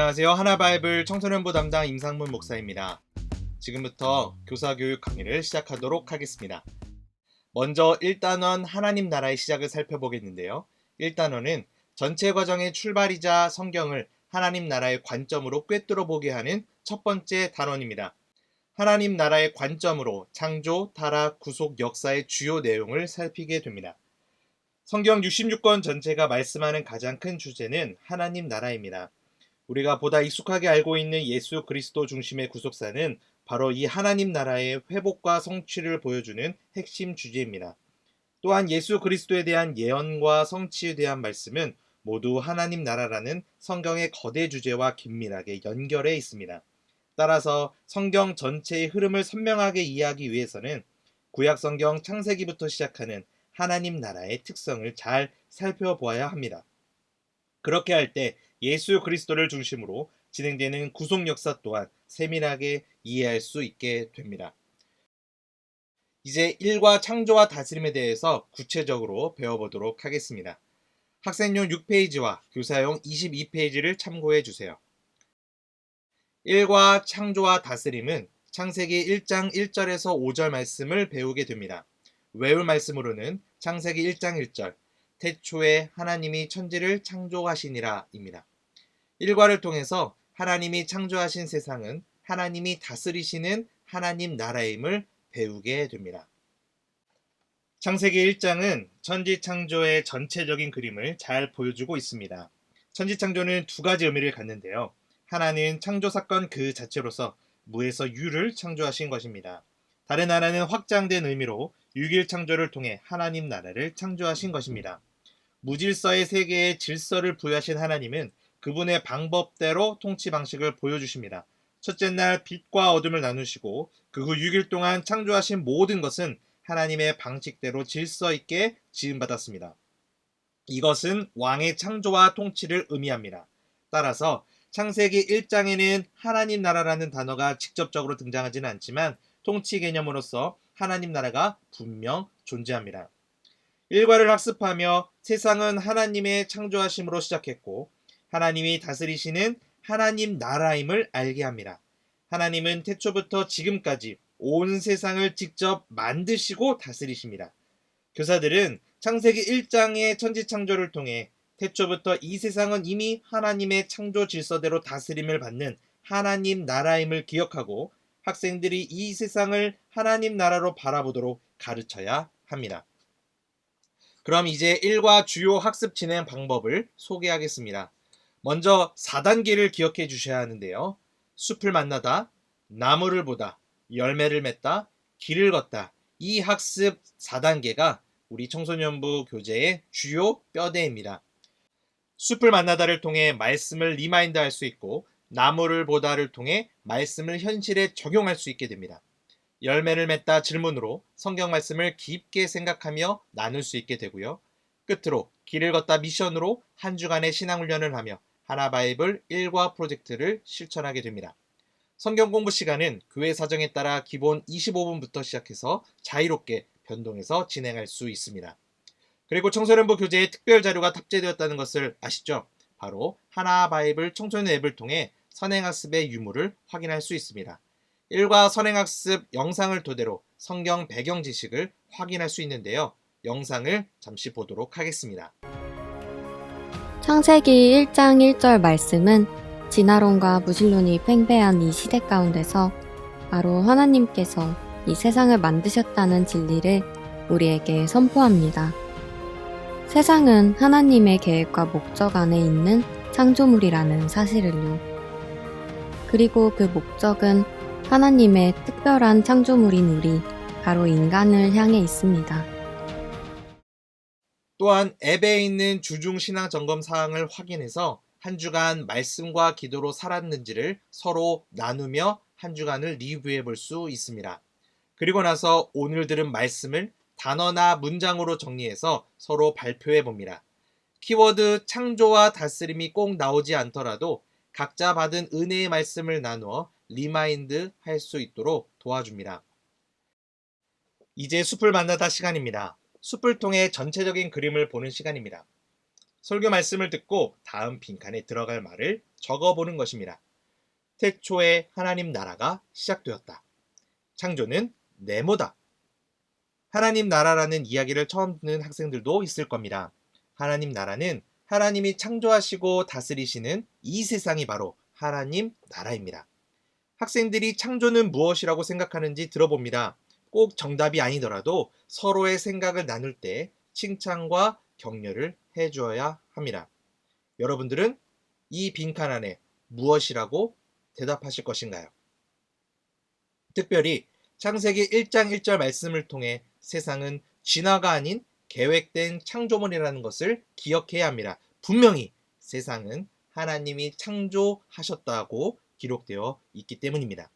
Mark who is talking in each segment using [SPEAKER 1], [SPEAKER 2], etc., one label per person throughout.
[SPEAKER 1] 안녕하세요. 하나바이블 청소년부 담당 임상문 목사입니다. 지금부터 교사교육 강의를 시작하도록 하겠습니다. 먼저 1단원 하나님 나라의 시작을 살펴보겠는데요. 1단원은 전체 과정의 출발이자 성경을 하나님 나라의 관점으로 꿰뚫어 보게 하는 첫 번째 단원입니다. 하나님 나라의 관점으로 창조, 타락, 구속, 역사의 주요 내용을 살피게 됩니다. 성경 66권 전체가 말씀하는 가장 큰 주제는 하나님 나라입니다. 우리가 보다 익숙하게 알고 있는 예수 그리스도 중심의 구속사는 바로 이 하나님 나라의 회복과 성취를 보여주는 핵심 주제입니다. 또한 예수 그리스도에 대한 예언과 성취에 대한 말씀은 모두 하나님 나라라는 성경의 거대 주제와 긴밀하게 연결해 있습니다. 따라서 성경 전체의 흐름을 선명하게 이해하기 위해서는 구약 성경 창세기부터 시작하는 하나님 나라의 특성을 잘 살펴보아야 합니다. 그렇게 할 때 예수 그리스도를 중심으로 진행되는 구속 역사 또한 세밀하게 이해할 수 있게 됩니다. 이제 일과 창조와 다스림에 대해서 구체적으로 배워보도록 하겠습니다. 학생용 6페이지와 교사용 22페이지를 참고해 주세요. 일과 창조와 다스림은 창세기 1장 1절에서 5절 말씀을 배우게 됩니다. 외울 말씀으로는 창세기 1장 1절 태초에 하나님이 천지를 창조하시니라 입니다. 일과를 통해서 하나님이 창조하신 세상은 하나님이 다스리시는 하나님 나라임을 배우게 됩니다. 창세기 1장은 천지 창조의 전체적인 그림을 잘 보여주고 있습니다. 천지 창조는 두 가지 의미를 갖는데요. 하나는 창조 사건 그 자체로서 무에서 유를 창조하신 것입니다. 다른 하나는 확장된 의미로 6일 창조를 통해 하나님 나라를 창조하신 것입니다. 무질서의 세계에 질서를 부여하신 하나님은 그분의 방법대로 통치 방식을 보여주십니다. 첫째 날 빛과 어둠을 나누시고 그 후 6일 동안 창조하신 모든 것은 하나님의 방식대로 질서 있게 지음받았습니다. 이것은 왕의 창조와 통치를 의미합니다. 따라서 창세기 1장에는 하나님 나라라는 단어가 직접적으로 등장하지는 않지만 통치 개념으로서 하나님 나라가 분명 존재합니다. 일과를 학습하며 세상은 하나님의 창조하심으로 시작했고 하나님이 다스리시는 하나님 나라임을 알게 합니다. 하나님은 태초부터 지금까지 온 세상을 직접 만드시고 다스리십니다. 교사들은 창세기 1장의 천지 창조를 통해 태초부터 이 세상은 이미 하나님의 창조 질서대로 다스림을 받는 하나님 나라임을 기억하고 학생들이 이 세상을 하나님 나라로 바라보도록 가르쳐야 합니다. 그럼 이제 1과 주요 학습 진행 방법을 소개하겠습니다. 먼저 4단계를 기억해 주셔야 하는데요. 숲을 만나다, 나무를 보다, 열매를 맺다, 길을 걷다. 이 학습 4단계가 우리 청소년부 교재의 주요 뼈대입니다. 숲을 만나다를 통해 말씀을 리마인드 할 수 있고 나무를 보다를 통해 말씀을 현실에 적용할 수 있게 됩니다. 열매를 맺다 질문으로 성경 말씀을 깊게 생각하며 나눌 수 있게 되고요. 끝으로 길을 걷다 미션으로 한 주간의 신앙훈련을 하며 하나바이블 1과 프로젝트를 실천하게 됩니다. 성경 공부 시간은 교회 사정에 따라 기본 25분부터 시작해서 자유롭게 변동해서 진행할 수 있습니다. 그리고 청소년부 교재에 특별 자료가 탑재되었다는 것을 아시죠? 바로 하나바이블 청소년 앱을 통해 선행학습의 유무를 확인할 수 있습니다. 1과 선행학습 영상을 토대로 성경 배경 지식을 확인할 수 있는데요. 영상을 잠시 보도록 하겠습니다.
[SPEAKER 2] 창세기 1장 1절 말씀은 진화론과 무신론이 팽배한 이 시대 가운데서 바로 하나님께서 이 세상을 만드셨다는 진리를 우리에게 선포합니다. 세상은 하나님의 계획과 목적 안에 있는 창조물이라는 사실을요. 그리고 그 목적은 하나님의 특별한 창조물인 우리, 바로 인간을 향해 있습니다.
[SPEAKER 1] 또한 앱에 있는 주중 신앙 점검 사항을 확인해서 한 주간 말씀과 기도로 살았는지를 서로 나누며 한 주간을 리뷰해 볼 수 있습니다. 그리고 나서 오늘 들은 말씀을 단어나 문장으로 정리해서 서로 발표해 봅니다. 키워드 창조와 다스림이 꼭 나오지 않더라도 각자 받은 은혜의 말씀을 나누어 리마인드 할 수 있도록 도와줍니다. 이제 숲을 만나다 시간입니다. 숲을 통해 전체적인 그림을 보는 시간입니다. 설교 말씀을 듣고 다음 빈칸에 들어갈 말을 적어보는 것입니다. 태초에 하나님 나라가 시작되었다. 창조는 네모다. 하나님 나라라는 이야기를 처음 듣는 학생들도 있을 겁니다. 하나님 나라는 하나님이 창조하시고 다스리시는 이 세상이 바로 하나님 나라입니다. 학생들이 창조는 무엇이라고 생각하는지 들어봅니다. 꼭 정답이 아니더라도 서로의 생각을 나눌 때 칭찬과 격려를 해주어야 합니다. 여러분들은 이 빈칸 안에 무엇이라고 대답하실 것인가요? 특별히 창세기 1장 1절 말씀을 통해 세상은 진화가 아닌 계획된 창조물이라는 것을 기억해야 합니다. 분명히 세상은 하나님이 창조하셨다고 기록되어 있기 때문입니다.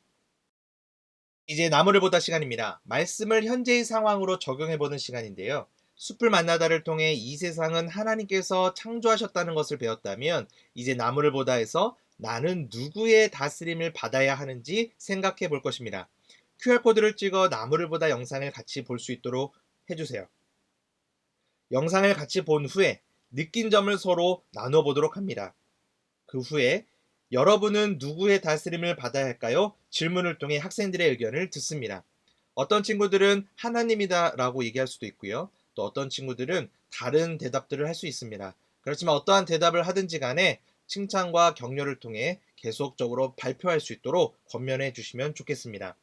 [SPEAKER 1] 이제 나무를 보다 시간입니다. 말씀을 현재의 상황으로 적용해보는 시간인데요. 숲을 만나다를 통해 이 세상은 하나님께서 창조하셨다는 것을 배웠다면 이제 나무를 보다에서 나는 누구의 다스림을 받아야 하는지 생각해 볼 것입니다. QR코드를 찍어 나무를 보다 영상을 같이 볼 수 있도록 해주세요. 영상을 같이 본 후에 느낀 점을 서로 나눠보도록 합니다. 그 후에 여러분은 누구의 다스림을 받아야 할까요? 질문을 통해 학생들의 의견을 듣습니다. 어떤 친구들은 하나님이다 라고 얘기할 수도 있고요. 또 어떤 친구들은 다른 대답들을 할 수 있습니다. 그렇지만 어떠한 대답을 하든지 간에 칭찬과 격려를 통해 계속적으로 발표할 수 있도록 권면해 주시면 좋겠습니다.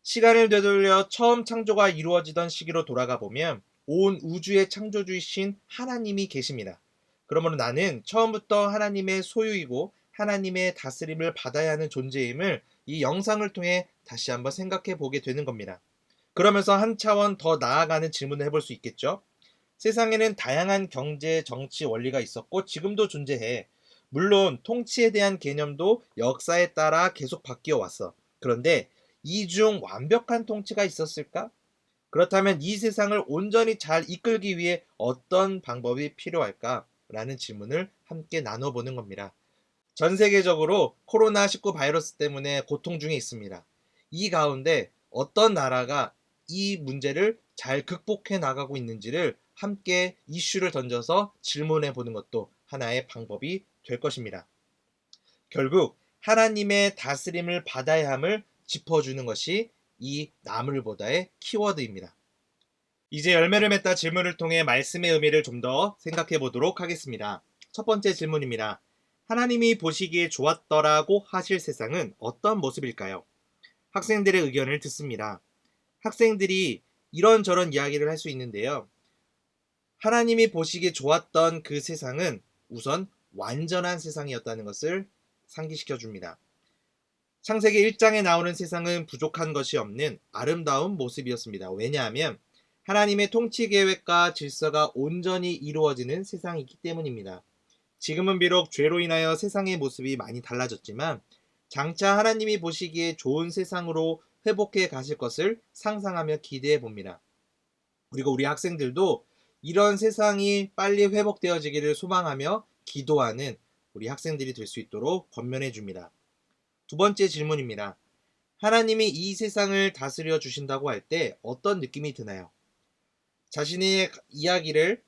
[SPEAKER 1] 시간을 되돌려 처음 창조가 이루어지던 시기로 돌아가 보면 온 우주의 창조주이신 하나님이 계십니다. 그러므로 나는 처음부터 하나님의 소유이고 하나님의 다스림을 받아야 하는 존재임을 이 영상을 통해 다시 한번 생각해 보게 되는 겁니다. 그러면서 한 차원 더 나아가는 질문을 해볼 수 있겠죠? 세상에는 다양한 경제, 정치 원리가 있었고 지금도 존재해. 물론 통치에 대한 개념도 역사에 따라 계속 바뀌어 왔어. 그런데 이 중 완벽한 통치가 있었을까? 그렇다면 이 세상을 온전히 잘 이끌기 위해 어떤 방법이 필요할까? 라는 질문을 함께 나눠보는 겁니다. 전 세계적으로 코로나19 바이러스 때문에 고통 중에 있습니다. 이 가운데 어떤 나라가 이 문제를 잘 극복해 나가고 있는지를 함께 이슈를 던져서 질문해 보는 것도 하나의 방법이 될 것입니다. 결국 하나님의 다스림을 받아야 함을 짚어주는 것이 이 나물보다의 키워드입니다. 이제 열매를 맺다 질문을 통해 말씀의 의미를 좀 더 생각해 보도록 하겠습니다. 첫 번째 질문입니다. 하나님이 보시기에 좋았더라고 하실 세상은 어떤 모습일까요? 학생들의 의견을 듣습니다. 학생들이 이런저런 이야기를 할 수 있는데요. 하나님이 보시기에 좋았던 그 세상은 우선 완전한 세상이었다는 것을 상기시켜 줍니다. 창세기 1장에 나오는 세상은 부족한 것이 없는 아름다운 모습이었습니다. 왜냐하면 하나님의 통치 계획과 질서가 온전히 이루어지는 세상이기 때문입니다. 지금은 비록 죄로 인하여 세상의 모습이 많이 달라졌지만 장차 하나님이 보시기에 좋은 세상으로 회복해 가실 것을 상상하며 기대해 봅니다. 그리고 우리 학생들도 이런 세상이 빨리 회복되어지기를 소망하며 기도하는 우리 학생들이 될 수 있도록 권면해 줍니다. 두 번째 질문입니다. 하나님이 이 세상을 다스려 주신다고 할 때 어떤 느낌이 드나요? 자신의 이야기를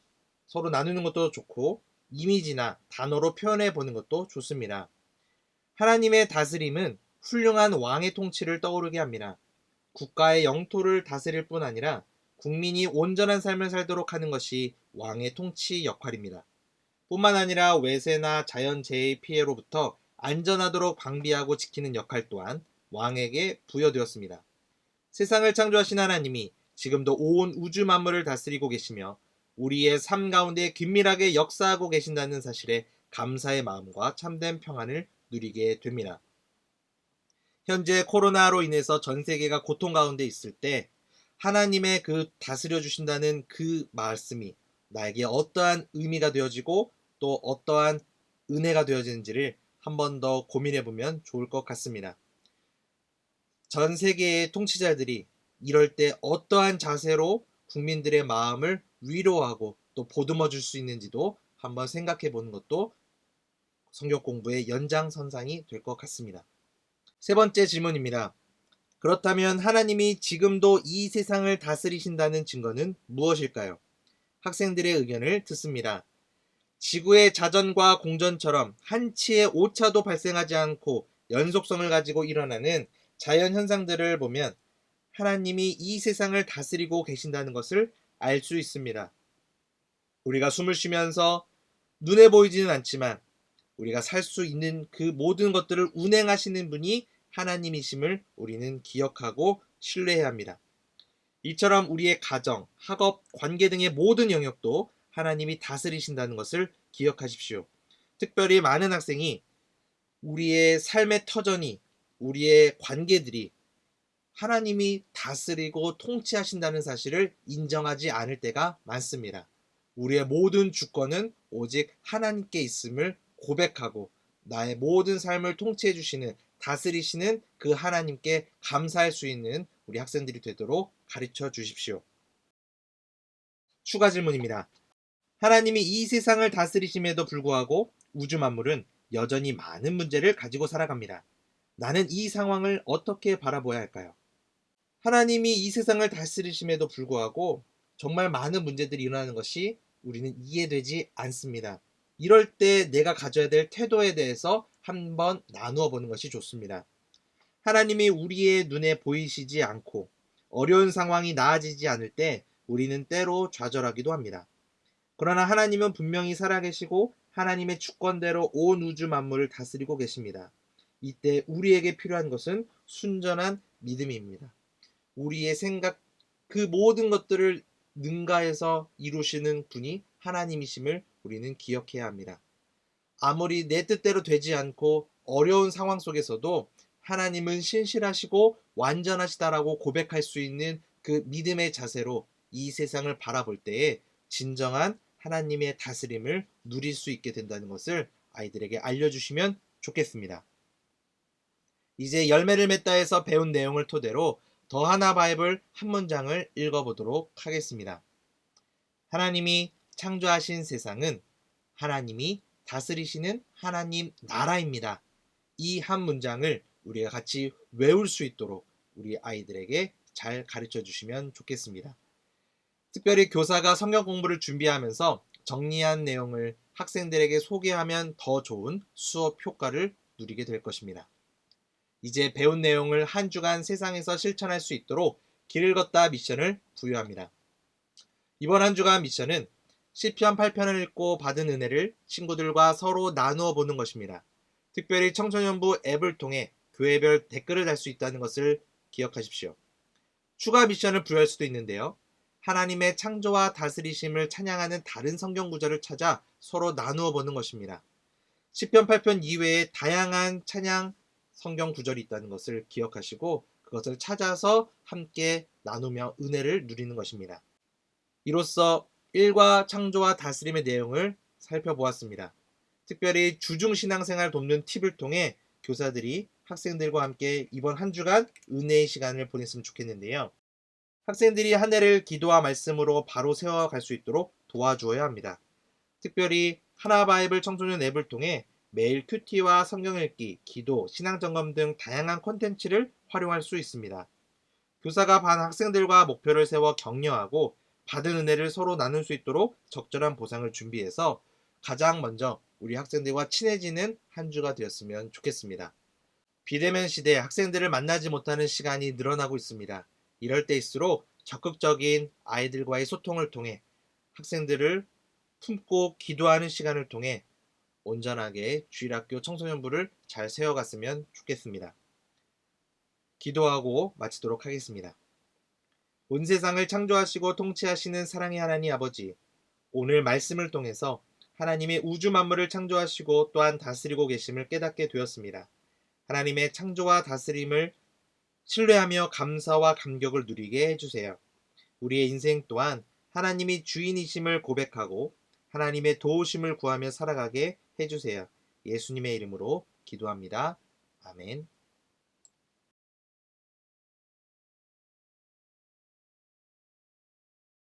[SPEAKER 1] 서로 나누는 것도 좋고 이미지나 단어로 표현해 보는 것도 좋습니다. 하나님의 다스림은 훌륭한 왕의 통치를 떠오르게 합니다. 국가의 영토를 다스릴 뿐 아니라 국민이 온전한 삶을 살도록 하는 것이 왕의 통치 역할입니다. 뿐만 아니라 외세나 자연재해의 피해로부터 안전하도록 방비하고 지키는 역할 또한 왕에게 부여되었습니다. 세상을 창조하신 하나님이 지금도 온 우주 만물을 다스리고 계시며 우리의 삶 가운데 긴밀하게 역사하고 계신다는 사실에 감사의 마음과 참된 평안을 누리게 됩니다. 현재 코로나로 인해서 전 세계가 고통 가운데 있을 때 하나님의 그 다스려 주신다는 그 말씀이 나에게 어떠한 의미가 되어지고 또 어떠한 은혜가 되어지는지를 한 번 더 고민해 보면 좋을 것 같습니다. 전 세계의 통치자들이 이럴 때 어떠한 자세로 국민들의 마음을 위로하고 또 보듬어 줄 수 있는지도 한번 생각해 보는 것도 성경 공부의 연장선상이 될 것 같습니다. 세 번째 질문입니다. 그렇다면 하나님이 지금도 이 세상을 다스리신다는 증거는 무엇일까요? 학생들의 의견을 듣습니다. 지구의 자전과 공전처럼 한치의 오차도 발생하지 않고 연속성을 가지고 일어나는 자연 현상들을 보면 하나님이 이 세상을 다스리고 계신다는 것을 알 수 있습니다. 우리가 숨을 쉬면서 눈에 보이지는 않지만 우리가 살 수 있는 그 모든 것들을 운행하시는 분이 하나님이심을 우리는 기억하고 신뢰해야 합니다. 이처럼 우리의 가정, 학업, 관계 등의 모든 영역도 하나님이 다스리신다는 것을 기억하십시오. 특별히 많은 학생이 우리의 삶의 터전이, 우리의 관계들이 하나님이 다스리고 통치하신다는 사실을 인정하지 않을 때가 많습니다. 우리의 모든 주권은 오직 하나님께 있음을 고백하고 나의 모든 삶을 통치해 주시는, 다스리시는 그 하나님께 감사할 수 있는 우리 학생들이 되도록 가르쳐 주십시오. 추가 질문입니다. 하나님이 이 세상을 다스리심에도 불구하고 우주 만물은 여전히 많은 문제를 가지고 살아갑니다. 나는 이 상황을 어떻게 바라보아야 할까요? 하나님이 이 세상을 다스리심에도 불구하고 정말 많은 문제들이 일어나는 것이 우리는 이해되지 않습니다. 이럴 때 내가 가져야 될 태도에 대해서 한번 나누어 보는 것이 좋습니다. 하나님이 우리의 눈에 보이시지 않고 어려운 상황이 나아지지 않을 때 우리는 때로 좌절하기도 합니다. 그러나 하나님은 분명히 살아계시고 하나님의 주권대로 온 우주 만물을 다스리고 계십니다. 이때 우리에게 필요한 것은 순전한 믿음입니다. 우리의 생각, 그 모든 것들을 능가해서 이루시는 분이 하나님이심을 우리는 기억해야 합니다. 아무리 내 뜻대로 되지 않고 어려운 상황 속에서도 하나님은 신실하시고 완전하시다라고 고백할 수 있는 그 믿음의 자세로 이 세상을 바라볼 때에 진정한 하나님의 다스림을 누릴 수 있게 된다는 것을 아이들에게 알려주시면 좋겠습니다. 이제 열매를 맺다에서 배운 내용을 토대로 더 하나 바이블 한 문장을 읽어보도록 하겠습니다. 하나님이 창조하신 세상은 하나님이 다스리시는 하나님 나라입니다. 이 한 문장을 우리가 같이 외울 수 있도록 우리 아이들에게 잘 가르쳐 주시면 좋겠습니다. 특별히 교사가 성경 공부를 준비하면서 정리한 내용을 학생들에게 소개하면 더 좋은 수업 효과를 누리게 될 것입니다. 이제 배운 내용을 한 주간 세상에서 실천할 수 있도록 길을 걷다 미션을 부여합니다. 이번 한 주간 미션은 시편 8편을 읽고 받은 은혜를 친구들과 서로 나누어 보는 것입니다. 특별히 청소년부 앱을 통해 교회별 댓글을 달 수 있다는 것을 기억하십시오. 추가 미션을 부여할 수도 있는데요. 하나님의 창조와 다스리심을 찬양하는 다른 성경 구절을 찾아 서로 나누어 보는 것입니다. 시편 8편 이외에 다양한 찬양 성경 구절이 있다는 것을 기억하시고 그것을 찾아서 함께 나누며 은혜를 누리는 것입니다. 이로써 일과 창조와 다스림의 내용을 살펴보았습니다. 특별히 주중신앙생활 돕는 팁을 통해 교사들이 학생들과 함께 이번 한 주간 은혜의 시간을 보냈으면 좋겠는데요. 학생들이 한 해를 기도와 말씀으로 바로 세워갈 수 있도록 도와주어야 합니다. 특별히 하나바이블 청소년 앱을 통해 매일 큐티와 성경 읽기, 기도, 신앙점검 등 다양한 콘텐츠를 활용할 수 있습니다. 교사가 반 학생들과 목표를 세워 격려하고 받은 은혜를 서로 나눌 수 있도록 적절한 보상을 준비해서 가장 먼저 우리 학생들과 친해지는 한 주가 되었으면 좋겠습니다. 비대면 시대에 학생들을 만나지 못하는 시간이 늘어나고 있습니다. 이럴 때일수록 적극적인 아이들과의 소통을 통해 학생들을 품고 기도하는 시간을 통해 온전하게 주일학교 청소년부를 잘 세워갔으면 좋겠습니다. 기도하고 마치도록 하겠습니다. 온 세상을 창조하시고 통치하시는 사랑의 하나님 아버지, 오늘 말씀을 통해서 하나님의 우주 만물을 창조하시고 또한 다스리고 계심을 깨닫게 되었습니다. 하나님의 창조와 다스림을 신뢰하며 감사와 감격을 누리게 해주세요. 우리의 인생 또한 하나님이 주인이심을 고백하고 하나님의 도우심을 구하며 살아가게 해주세요. 예수님의 이름으로 기도합니다. 아멘.